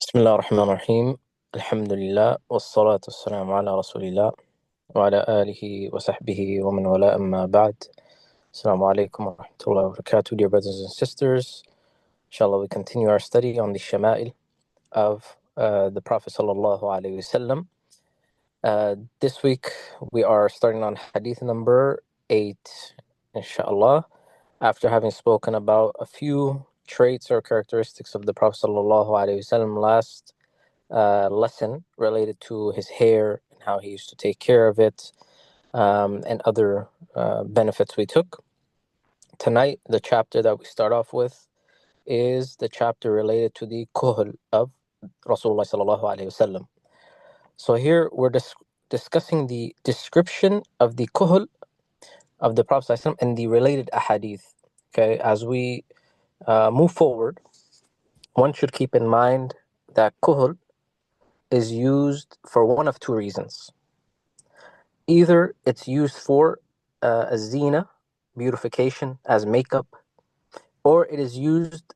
بسم الله الرحمن الرحيم. الحمد لله والصلاة والسلام على رسول الله وعلى آله وصحبه ومن والاه أما بعد. Assalamu alaikum wa rahmatullahi wa barakatuh, dear brothers and sisters. Inshallah, we continue our study on the Shama'il of the Prophet sallallahu alaihi wasallam. This week we are starting on hadith number 8, inshallah, after having spoken about a few traits or characteristics of the Prophet sallallahu alaihi wasallam last lesson related to his hair and how he used to take care of it, and other benefits we took. Tonight, the chapter that we start off with is the chapter related to the kuhl of Rasulullah sallallahu alaihi wasallam. So here we're discussing the description of the kuhl of the Prophet sallallahu alaihi wasallam and the related ahadith. Okay, as we move forward, one should keep in mind that kuhl is used for one of two reasons. Either it's used for a zina, beautification, as makeup, or it is used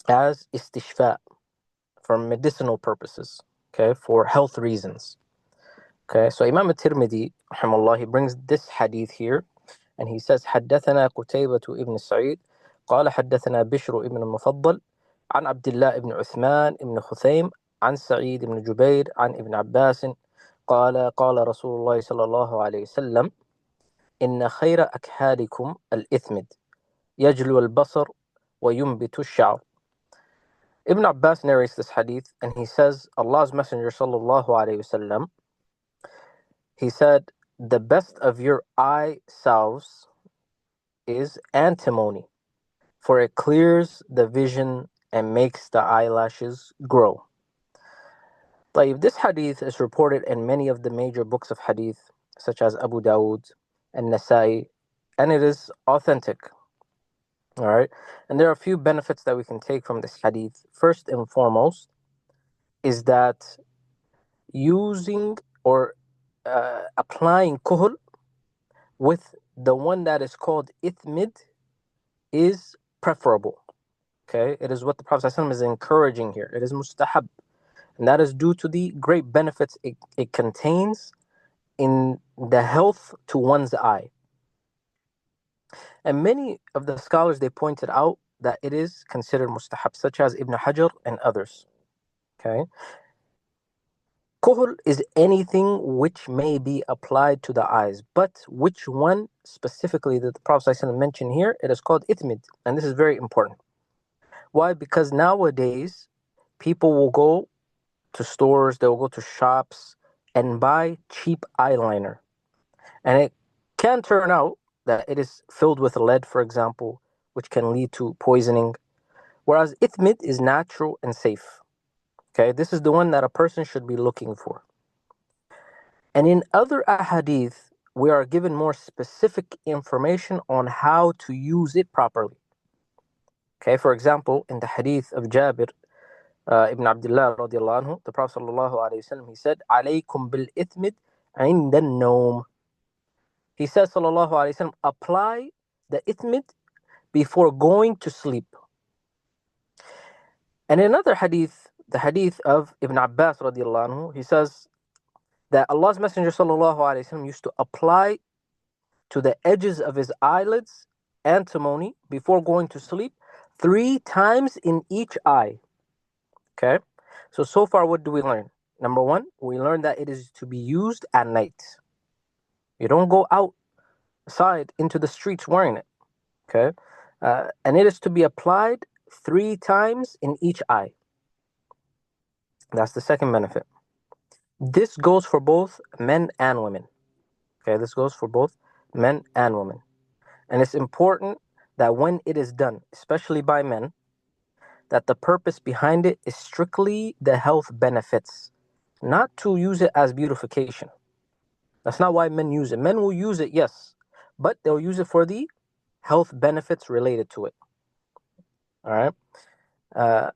as istishfa, for medicinal purposes, okay, for health reasons. Okay, so Imam al-Tirmidhi, rahimahullah, he brings this hadith here, and he says, حدثنا قتيبة ابن سعيد قال حدثنا بشر ابن المفضل عن عبد الله ابن عثمان ابن خثيم عن سعيد ابن جبير عن ابن عباس قال قال رسول الله صلى الله عليه وسلم إن خير أكحالكم الإثمد يجلو البصر وينبت الشعر. Ibn Abbas narrates this hadith, and he says, Allah's Messenger sallallahu alayhi wasallam, he said, the best of your eye salves is antimony, for it clears the vision and makes the eyelashes grow. This hadith is reported in many of the major books of hadith, such as Abu Dawud and Nasa'i, and it is authentic. All right, and there are a few benefits that we can take from this hadith. First and foremost is that using or applying kuhl with the one that is called ithmid is preferable. Okay, it is what the Prophet ﷺ is encouraging here. It is mustahab, and that is due to the great benefits it contains in the health to one's eye. And many of the scholars, they pointed out that it is considered mustahab, such as Ibn Hajar and others. Okay, kuhl is anything which may be applied to the eyes, but which one specifically that the Prophet ﷺ mentioned here, it is called ithmid, and this is very important. Why? Because nowadays people will go to stores, they will go to shops and buy cheap eyeliner, and it can turn out that it is filled with lead, for example, which can lead to poisoning, whereas ithmid is natural and safe. Okay, this is the one that a person should be looking for. And in other ahadith, we are given more specific information on how to use it properly. Okay, for example, in the hadith of Jabir ibn Abdullah radiallahu anhu, the Prophet sallallahu alayhi wasallam, he said, "Alaykum bil ithmid inda an-nawm." He says, sallallahu alayhi wasallam, apply the ithmid before going to sleep. And in another hadith, the hadith of Ibn Abbas radiallahu anhu, he says that Allah's Messenger sallallahu alayhi wasallam used to apply to the edges of his eyelids antimony before going to sleep 3 times in each eye. Okay, so far what do we learn? Number one, we learn that it is to be used at night. You don't go outside into the streets wearing it. Okay, and it is to be applied 3 times in each eye. That's the second benefit. This goes for both men and women. Okay, this goes for both men and women. And it's important that when it is done, especially by men, that the purpose behind it is strictly the health benefits, not to use it as beautification. That's not why men use it. Men will use it, yes, but they'll use it for the health benefits related to it. All right?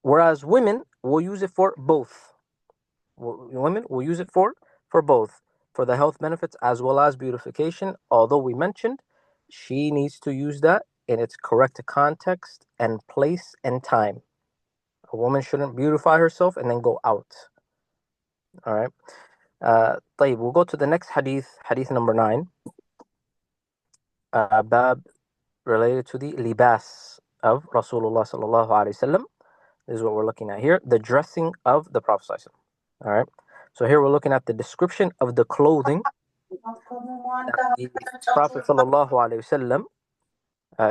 Whereas women will use it for both. Women will use it for both, for the health benefits as well as beautification, although we mentioned she needs to use that in its correct context and place and time. A woman shouldn't beautify herself and then go out. All right. طيب, we'll go to the next hadith, hadith number 9. Bab related to the libas of Rasulullah sallallahu alaihi wasallam. This is what we're looking at here, the dressing of the Prophet sallallahu alaihi wasallam. All right. So here we're looking at the description of the clothing that the Prophet sallallahu alaihi wasallam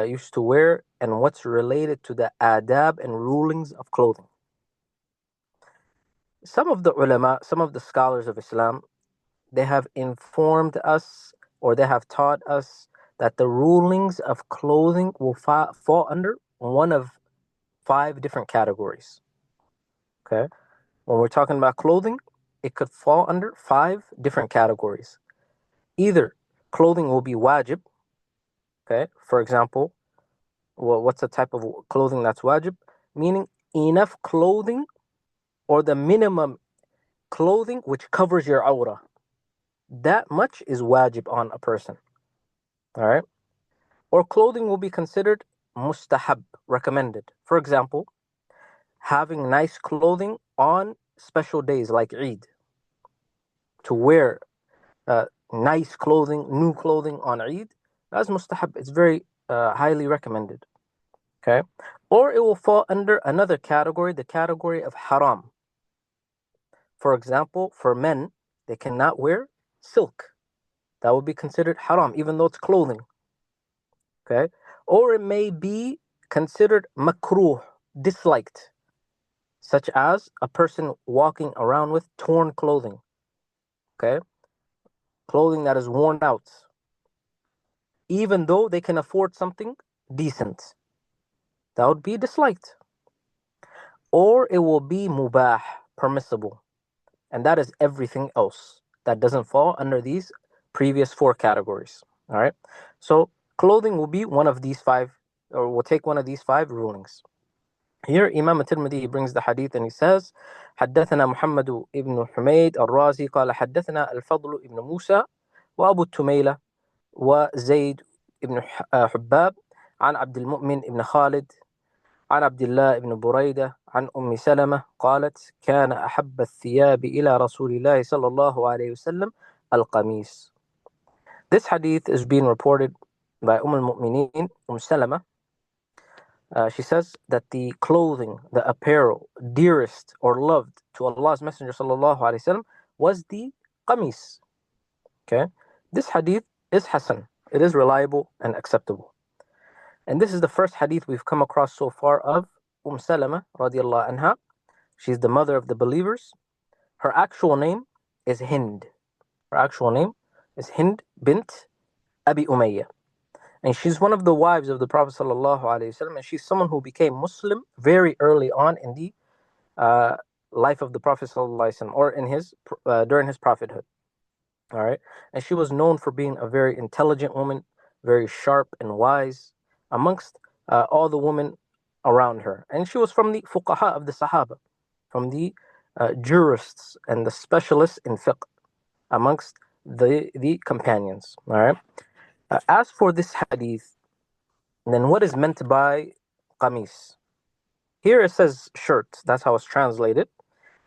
used to wear and what's related to the adab and rulings of clothing. Some of the ulama, some of the scholars of Islam, they have informed us or they have taught us that the rulings of clothing will fall under one of 5 different categories. Okay? When we're talking about clothing, it could fall under 5 different categories. Either clothing will be wajib. Okay? For example, what's the type of clothing that's wajib? Meaning enough clothing or the minimum clothing which covers your awrah. That much is wajib on a person. All right? Or clothing will be considered mustahab, recommended. For example, having nice clothing on special days like Eid. To wear nice clothing, new clothing on Eid, that's mustahab. It's very highly recommended. Okay? Or it will fall under another category, the category of haram. For example, for men, they cannot wear silk. That would be considered haram, even though it's clothing. Okay? Or it may be considered makruh, disliked, such as a person walking around with torn clothing. Okay? Clothing that is worn out, even though they can afford something decent. That would be disliked. Or it will be mubah, permissible. And that is everything else that doesn't fall under these previous 4 categories. All right? So clothing will be one of these 5, or will take one of these 5 rulings. Here Imam al-Tirmidhi brings the hadith and he says, حدثنا محمد ابن حميد الرازي قال حدثنا الفضل ابن موسى وأبو التميلة وزيد ابن حباب عن عبد المؤمن ابن خالد عن عبد الله ابن بريدة عن أم سلمة قالت كان أحب الثياب إلى رسول الله صلى الله عليه وسلم القميص. This hadith is being reported by al-Mu'mineen, Salama. She says that the clothing, the apparel, dearest or loved to Allah's Messenger sallallahu alaihi wasallam was the qamis. Okay, this hadith is hasan. It is reliable and acceptable. And this is the first hadith we've come across so far of Salama radiallahu anha. She's the mother of the believers. Her actual name is Hind. Her actual name is Hind bint Abi Umayyah. And she's one of the wives of the Prophet sallallahu alaihi wasallam, and she's someone who became Muslim very early on in the life of the Prophet sallallahu alaihi wasallam, or in his during his prophethood. All right, and she was known for being a very intelligent woman, very sharp and wise amongst all the women around her. And she was from the fuqaha of the Sahaba, from the jurists and the specialists in fiqh amongst the companions. All right. As for this hadith, then what is meant by qamis? Here it says shirt. That's how it's translated.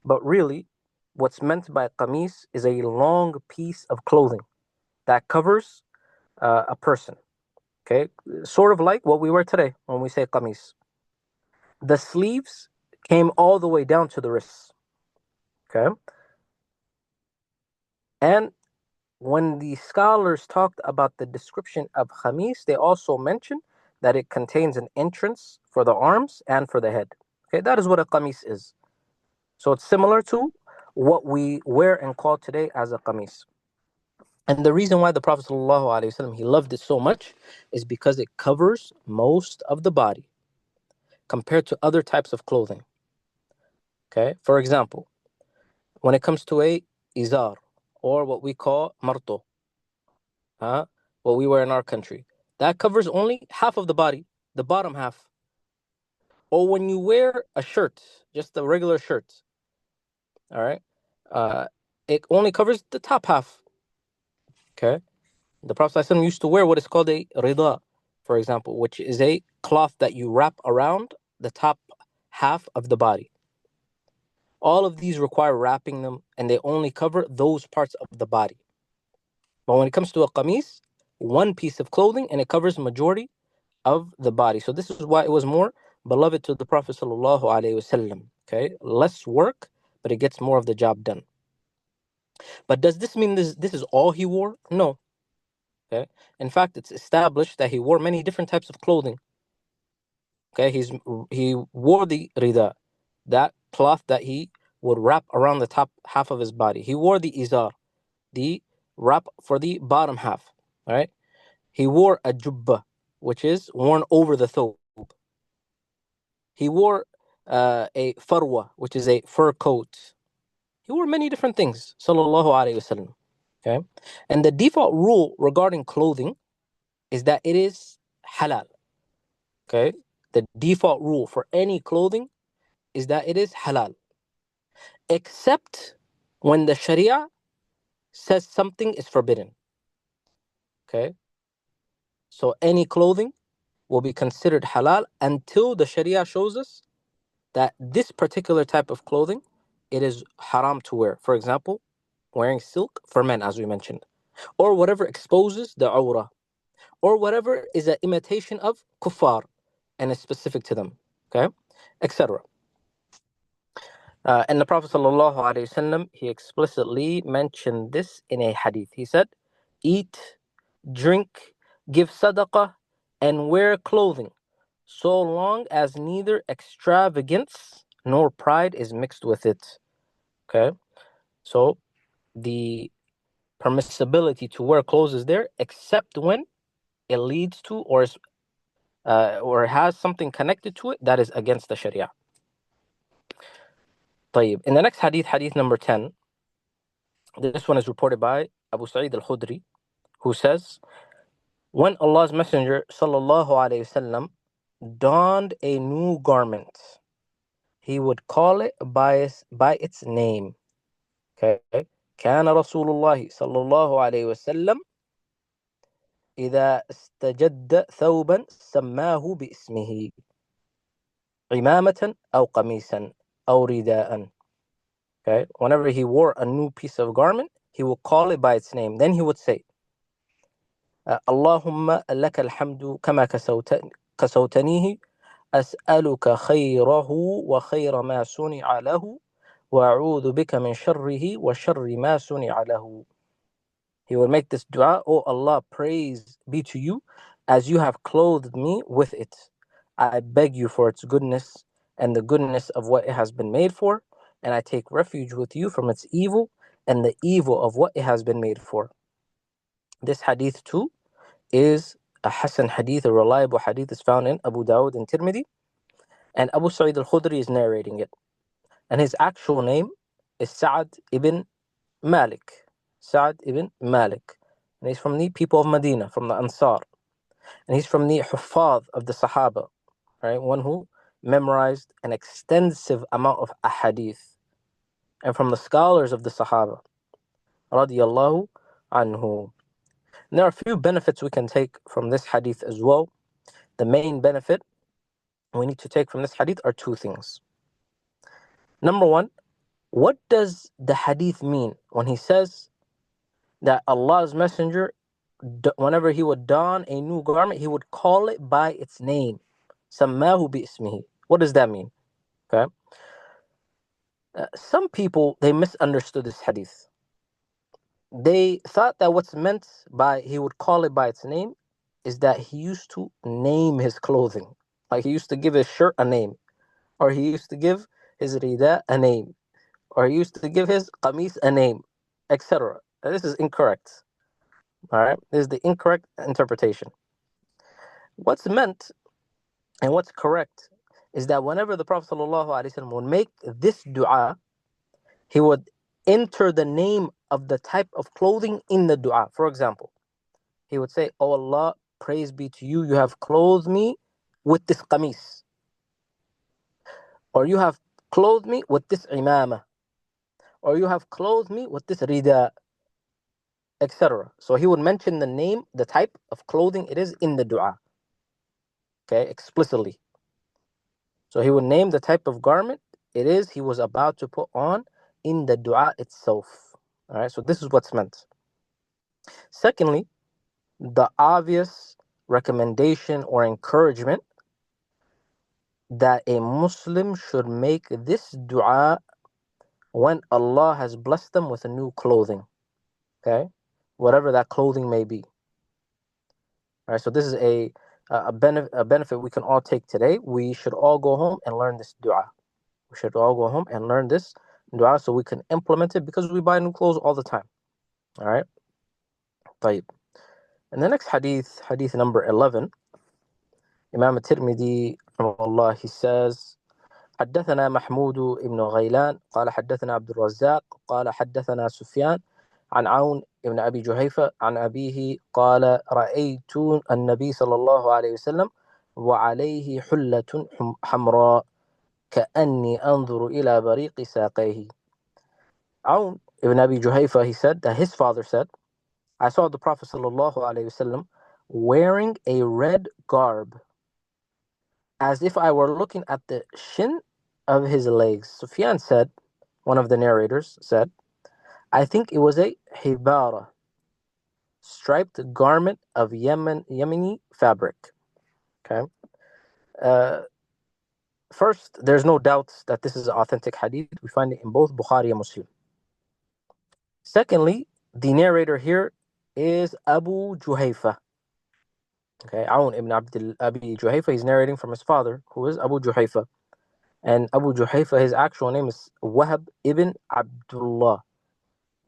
But really, what's meant by qamis is a long piece of clothing that covers a person. Okay, sort of like what we wear today when we say qamis. The sleeves came all the way down to the wrists. Okay, and when the scholars talked about the description of qamis, they also mentioned that it contains an entrance for the arms and for the head. Okay, that is what a qamis is. So it's similar to what we wear and call today as a qamis. And the reason why the Prophet ﷺ, he loved it so much is because it covers most of the body compared to other types of clothing. Okay, for example, when it comes to a izar, or what we call marto, what we wear in our country, that covers only half of the body, the bottom half. Or when you wear a shirt, just a regular shirt, all right, it only covers the top half. Okay, the Prophet ﷺ used to wear what is called a rida, for example, which is a cloth that you wrap around the top half of the body. All of these require wrapping them, and they only cover those parts of the body. But when it comes to a qamis, one piece of clothing, and it covers majority of the body. So this is why it was more beloved to the Prophet sallallahu alaihi wasallam. Okay, less work, but it gets more of the job done. But does this mean this is all he wore? No. Okay. In fact, it's established that he wore many different types of clothing. Okay, he wore the rida, that cloth that he would wrap around the top half of his body. He wore the izar, the wrap for the bottom half. All right. He wore a jubba, which is worn over the thobe. He wore a farwa, which is a fur coat. He wore many different things, sallallahu alaihi wasallam. Okay, and the default rule regarding clothing is that it is halal. Okay, the default rule for any clothing is that it is halal, except when the Sharia says something is forbidden. Okay, so any clothing will be considered halal until the Sharia shows us that this particular type of clothing, it is haram to wear. For example, wearing silk for men, as we mentioned, or whatever exposes the awrah, or whatever is an imitation of kuffar and is specific to them, okay, etc. And the Prophet ﷺ, he explicitly mentioned this in a hadith. He said, eat, drink, give sadaqah, and wear clothing, so long as neither extravagance nor pride is mixed with it. Okay, so the permissibility to wear clothes is there, except when it leads to or has something connected to it that is against the Sharia. طيب. In the next hadith, hadith number 10, this one is reported by Abu Sa'id al-Khudri, who says, when Allah's Messenger sallallahu alayhi wasallam donned a new garment, he would call it by its name. Okay, كان رسول الله صلى الله عليه وسلم إذا استجد ثوبا سماه باسمه عمامة أو قميصا أو رداء. Okay, whenever he wore a new piece of garment, he would call it by its name. Then he would say, اللهم لك الحمد كما كسوتنيه أسألك خيره وخير ما صنع له وأعوذ بك من شره وشر ما صنع له. He would make this dua, oh Allah, praise be to you as you have clothed me with it. I beg you for its goodness and the goodness of what it has been made for, and I take refuge with you from its evil and the evil of what it has been made for. This hadith too is a Hasan hadith, a reliable hadith, is found in Abu Dawud and Tirmidhi, and Abu Sa'id al-Khudri is narrating it. And his actual name is Sa'ad ibn Malik. Sa'ad ibn Malik. And he's from the people of Medina, from the Ansar. And he's from the Huffaz of the Sahaba, right? One who memorized an extensive amount of ahadith. And from the scholars of the Sahaba, radiyallahu anhu. And there are a few benefits we can take from this hadith as well. The main benefit we need to take from this hadith are two things. Number one, what does the hadith mean when he says that Allah's Messenger, whenever he would don a new garment, he would call it by its name? Sammahu bi ismihi. What does that mean? Okay. Some people, they misunderstood this hadith. They thought that what's meant by he would call it by its name is that he used to name his clothing. Like he used to give his shirt a name, or he used to give his rida a name, or he used to give his qamis a name, etc. This is incorrect. All right, this is the incorrect interpretation. What's meant and what's correct is that whenever the Prophet ﷺ would make this dua, he would enter the name of the type of clothing in the dua. For example, he would say, "Oh Allah, praise be to you, you have clothed me with this qamis, or you have clothed me with this imama, or you have clothed me with this rida," etc. So he would mention the name, the type of clothing it is in the dua, okay, explicitly. So he would name the type of garment it is he was about to put on in the dua itself. All right, so this is what's meant. Secondly, the obvious recommendation or encouragement that a Muslim should make this dua when Allah has blessed them with a new clothing. Okay, whatever that clothing may be. All right, so this is a benefit we can all take today. We should all go home and learn this dua. We should all go home and learn this dua so we can implement it, because we buy new clothes all the time. All right. طيب. And the next hadith, hadith number 11, Imam al-Tirmidhi, rahimahullah, he says, حدثنا محمود بن غيلان قال حدثنا عبد الرزاق قال حدثنا سفيان عن عون بن أبي جحيفة عن أبيه قال رأيت النبي صلى الله عليه وسلم وعليه حلة حمراء كأني أنظر إلى بريق ساقيه. Aun ibn Abi Juhayfa, he said that his father said, I saw the Prophet sallallahu alaihi wasallam wearing a red garb, as if I were looking at the shin of his legs. Sufyan said, one of the narrators said, I think it was a hibara, striped garment of Yemeni fabric. Okay. First, there's no doubt that this is an authentic hadith. We find it in both Bukhari and Muslim. Secondly, the narrator here is Abu Juhayfa. Okay, Aun ibn Abi Juhayfa, he's narrating from his father, who is Abu Juhayfa. And Abu Juhayfa, his actual name is Wahab ibn Abdullah.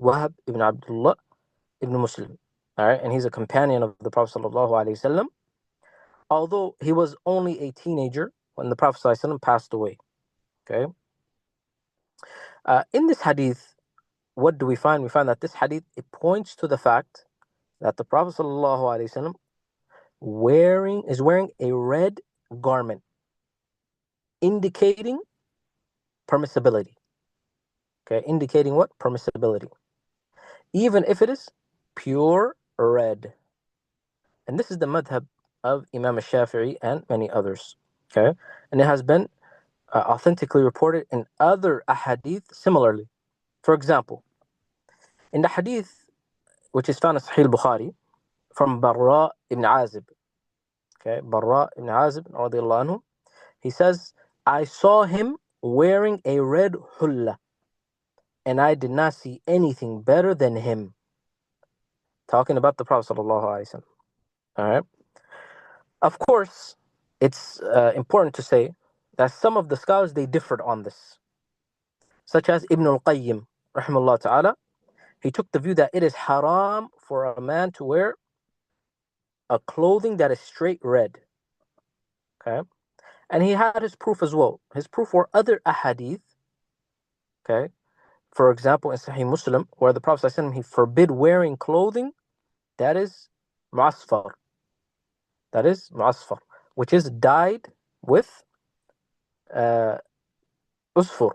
Wahab ibn Abdullah ibn Muslim. All right, and he's a companion of the Prophet sallallahu alaihi wasallam, although he was only a teenager when the Prophet sallallahu alaihi wasallam passed away. Okay. In this hadith, what do we find? We find that this hadith, it points to the fact that the Prophet sallallahu alaihi wasallam is wearing a red garment, indicating permissibility. Okay, indicating what? Permissibility. Even if it is pure red. And this is the madhab of Imam al-Shafi'i and many others. Okay, and it has been authentically reported in other ahadith similarly. For example, in the hadith which is found in Sahih al-Bukhari from Barra ibn Azib. Okay, Barra ibn Azib radiallahu anhu, he says, I saw him wearing a red hulla, and I did not see anything better than him. Talking about the Prophet sallallahu alaihi wasallam. All right. Of course, it's important to say that some of the scholars, they differed on this, such as Ibn al-Qayyim, rahimahullah ta'ala. He took the view that it is haram for a man to wear a clothing that is straight red. Okay. And he had his proof as well. His proof were other ahadith. Okay. For example, in Sahih Muslim, where the Prophet ﷺ, he forbid wearing clothing that is mu'asfar. That is mu'asfar, which is dyed with usfur,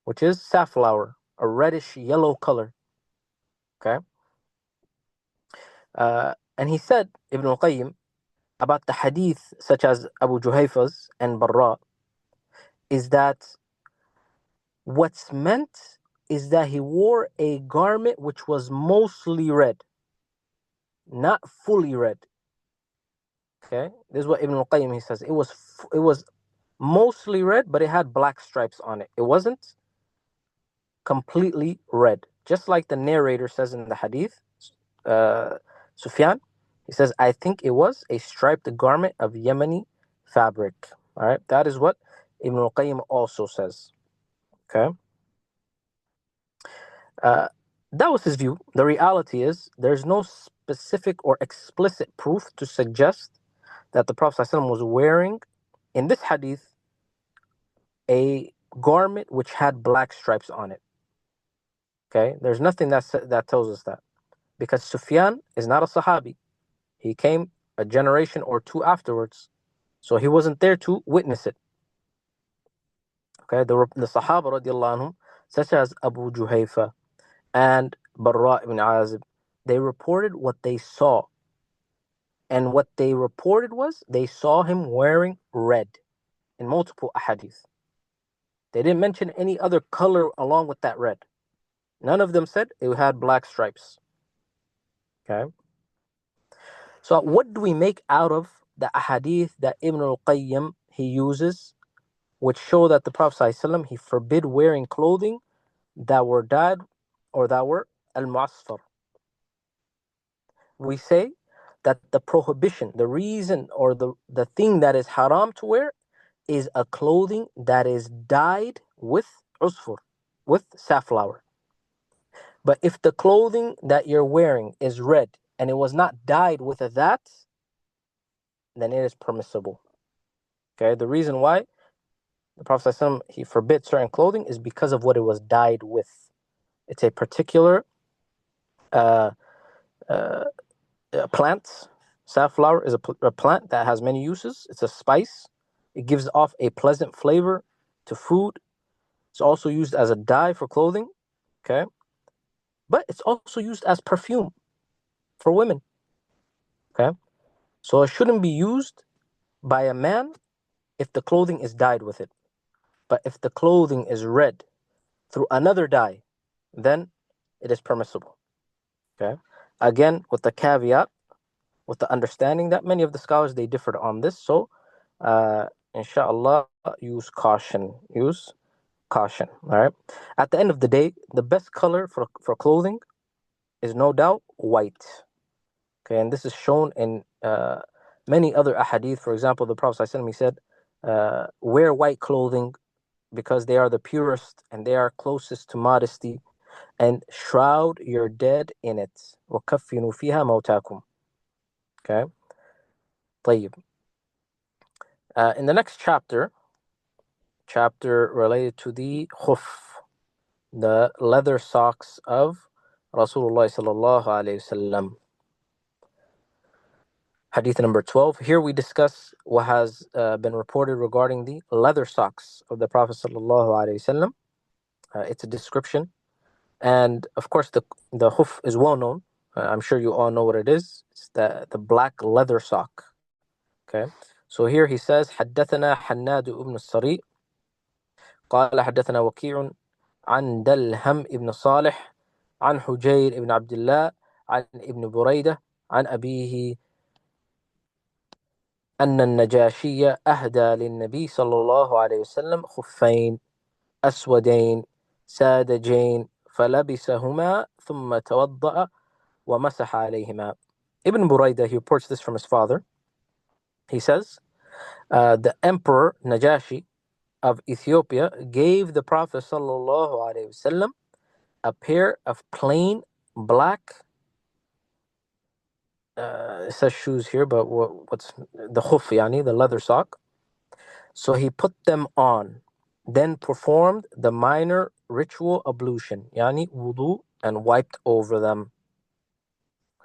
which is safflower, a reddish yellow color. Okay. And he said, Ibn al-Qayyim, about the hadith such as Abu Juhayfa's and Barra, is that what's meant is that he wore a garment which was mostly red, not fully red. Okay, this is what Ibn al-Qayyim, he says. It was mostly red, but it had black stripes on it. It wasn't completely red. Just like the narrator says in the hadith, Sufyan, he says, I think it was a striped garment of Yemeni fabric. All right, that is what Ibn al-Qayyim also says. Okay. That was his view. The reality is there's no specific or explicit proof to suggest that the Prophet ﷺ was wearing, in this hadith, a garment which had black stripes on it. Okay, there's nothing that tells us that, because Sufyan is not a Sahabi. He came a generation or two afterwards, so he wasn't there to witness it. Okay, the Sahaba radiallahu anhum, such as Abu Juhayfa and Barra ibn Azib, they reported what they saw. And what they reported was they saw him wearing red in multiple ahadith. They didn't mention any other color along with that red. None of them said it had black stripes. Okay. So what do we make out of the ahadith that Ibn al-Qayyim he uses, which show that the Prophet ﷺ, he forbid wearing clothing that were dyed or that were al-mu'asfar? We say that the prohibition, the reason or the thing that is haram to wear is a clothing that is dyed with usfur, with safflower. But if the clothing that you're wearing is red and it was not dyed with that, then it is permissible. Okay, the reason why the Prophet ﷺ, he forbids certain clothing is because of what it was dyed with. It's a particular plant. Safflower is a plant that has many uses. It's a spice. It gives off a pleasant flavor to food. It's also used as a dye for clothing. Okay, but it's also used as perfume for women. Okay, so it shouldn't be used by a man if the clothing is dyed with it. But if the clothing is red through another dye, then it is permissible. Okay, again with the caveat, with the understanding that many of the scholars they differed on this. So inshallah, use caution. All right. At the end of the day, the best color for clothing is no doubt white. Okay, and this is shown in many other ahadith. For example, the Prophet ﷺ, he said, wear white clothing because they are the purest and they are closest to modesty, and shroud your dead in it. وَكَفِّنُوا فِيهَا مَوْتَاكُمْ. Okay. طيب. In the next chapter related to the khuf, the leather socks of Rasulullah sallallahu alayhi wasallam. Hadith number 12. Here we discuss what has been reported regarding the leather socks of the Prophet sallallahu alayhi wasallam. It's a description, and of course the khuf is well known. I'm sure you all know what it is. It's the black leather sock. Okay. So here he says, حدثنا حناد بن الصري قال حدثنا وكيع عن دلهم ابن صالح عن حجير ابن عبد الله عن ابن بريدة عن أبيه أن النجاشي أهدى للنبي صلى الله عليه وسلم خفين أسودين ساذجين فلبسهما ثم توضأ ومسح عليهما. Ibn Buraydah, he reports this from his father. He says, the emperor Najashi of Ethiopia gave the Prophet sallallahu alaihi wasallam a pair of plain black it says shoes here, but what's the khuf, yani the leather sock. So he put them on, then performed the minor ritual ablution, yani wudu, and wiped over them.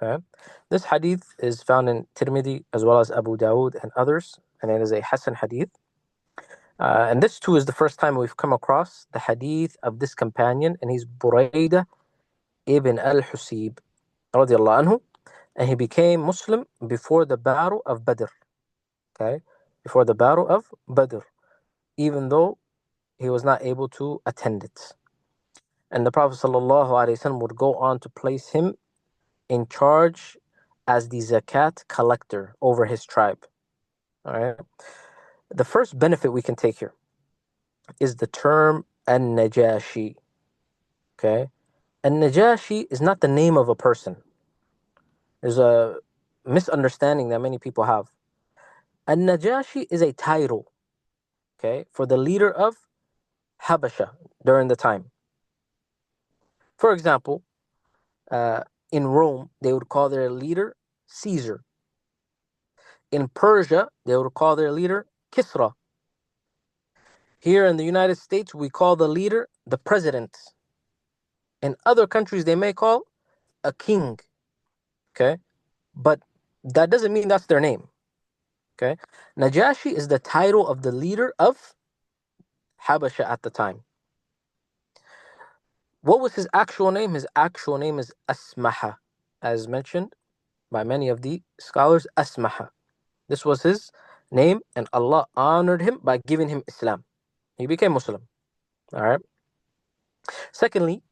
Okay, this hadith is found in Tirmidhi as well as Abu Dawud and others, and it is a Hasan hadith. And this too is the first time we've come across the hadith of this companion, and he's Buraydah ibn al-Husayb radiallahu anhu, and he became Muslim before the battle of Badr. Okay, before the battle of Badr, even though he was not able to attend it. And the Prophet sallallahu alaihi wasallam would go on to place him in charge as the zakat collector over his tribe. All right. The first benefit we can take here is the term an-Najashi. Okay, an-Najashi is not the name of a person. There's a misunderstanding that many people have. An-Najashi is a title, okay, for the leader of Habasha during the time. For example, in Rome, they would call their leader Caesar. In Persia, they would call their leader Kisra. Here in the United States, we call the leader the president. In other countries, they may call a king, okay? But that doesn't mean that's their name, okay? Najashi is the title of the leader of Habasha at the time. What was his actual name? His actual name is Asmaha, as mentioned by many of the scholars, Asmaha. This was his name, and Allah honored him by giving him Islam. He became Muslim. All right. Secondly,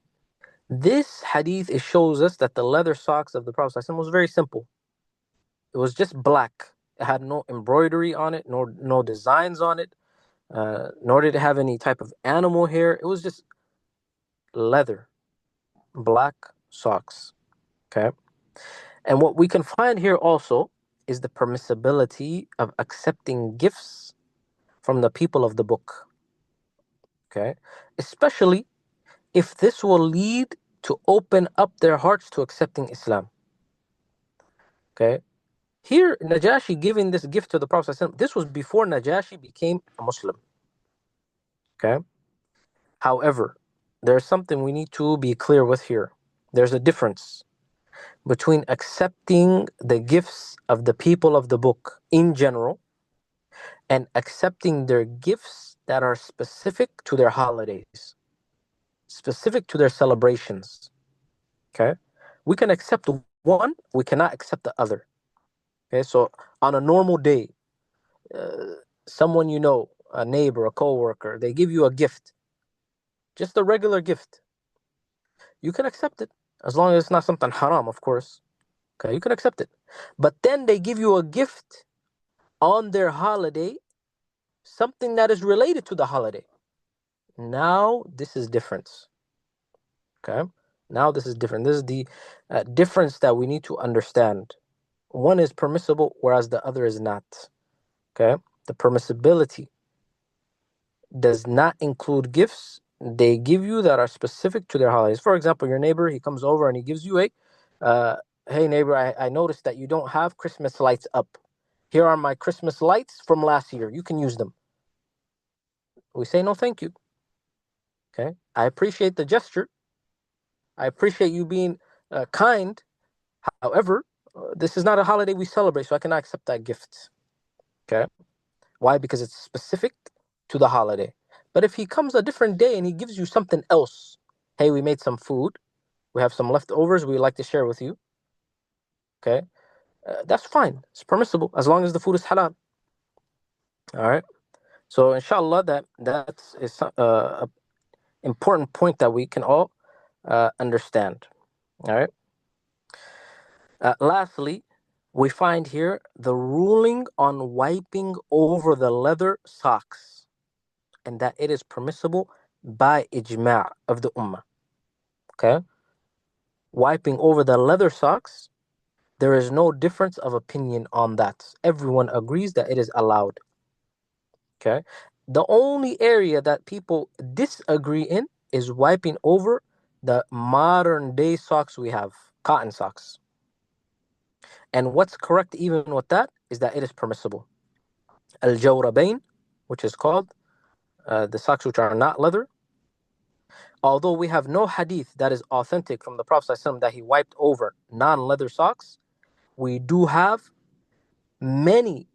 this hadith, it shows us that the leather socks of the Prophet ﷺ was very simple. It was just black. It had no embroidery on it, nor no designs on it, nor did it have any type of animal hair. It was just leather, black socks. Okay. And what we can find here also is the permissibility of accepting gifts from the people of the book. Okay. Especially if this will lead to open up their hearts to accepting Islam. Okay. Here, Najashi giving this gift to the Prophet, this was before Najashi became a Muslim. Okay. However, there's something we need to be clear with here. There's a difference between accepting the gifts of the people of the book in general and accepting their gifts that are specific to their holidays, specific to their celebrations. Okay. We can accept one, we cannot accept the other. Okay. So on a normal day, someone you know, a neighbor, a co-worker, they give you a gift, just a regular gift. You can accept it as long as it's not something haram, of course. Okay, you can accept it. But then they give you a gift on their holiday, something that is related to the holiday. Now this is different. Okay, now this is different. This is the difference that we need to understand. One is permissible, whereas the other is not. Okay, the permissibility does not include gifts they give you that are specific to their holidays. For example, your neighbor, he comes over and he gives you hey neighbor, I noticed that you don't have Christmas lights up. Here are my Christmas lights from last year. You can use them. We say no thank you. Okay, I appreciate the gesture. I appreciate you being kind. However, this is not a holiday we celebrate, so I cannot accept that gift. Okay, why? Because it's specific to the holiday. But if he comes a different day and he gives you something else, hey, we made some food, we have some leftovers we'd like to share with you. Okay, that's fine. It's permissible as long as the food is halal. All right. So inshallah, that's an important point that we can all understand. All right. Lastly, we find here the ruling on wiping over the leather socks, and that it is permissible by ijma' of the ummah. Okay? Wiping over the leather socks, there is no difference of opinion on that. Everyone agrees that it is allowed. Okay? The only area that people disagree in is wiping over the modern day socks we have, cotton socks. And what's correct even with that is that it is permissible. Al-Jawrabain, which is called the socks which are not leather. Although we have no hadith that is authentic from the Prophet ﷺ that he wiped over non-leather socks, we do have many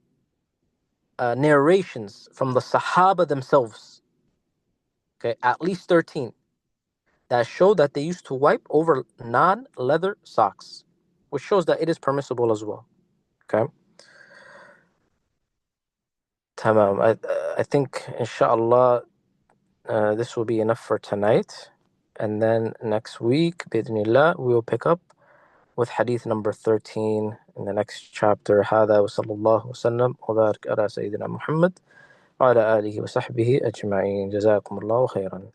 narrations from the Sahaba themselves, okay, at least 13, that show that they used to wipe over non-leather socks, which shows that it is permissible as well. Okay. Tamam. I think, inshallah, this will be enough for tonight. And then next week, bidnillah, we will pick up with hadith number 13 in the next chapter. هذا وصلى الله وسلم وبارك على سيدنا محمد وعلى آله وصحبه أجمعين. جزاكم الله خيرا.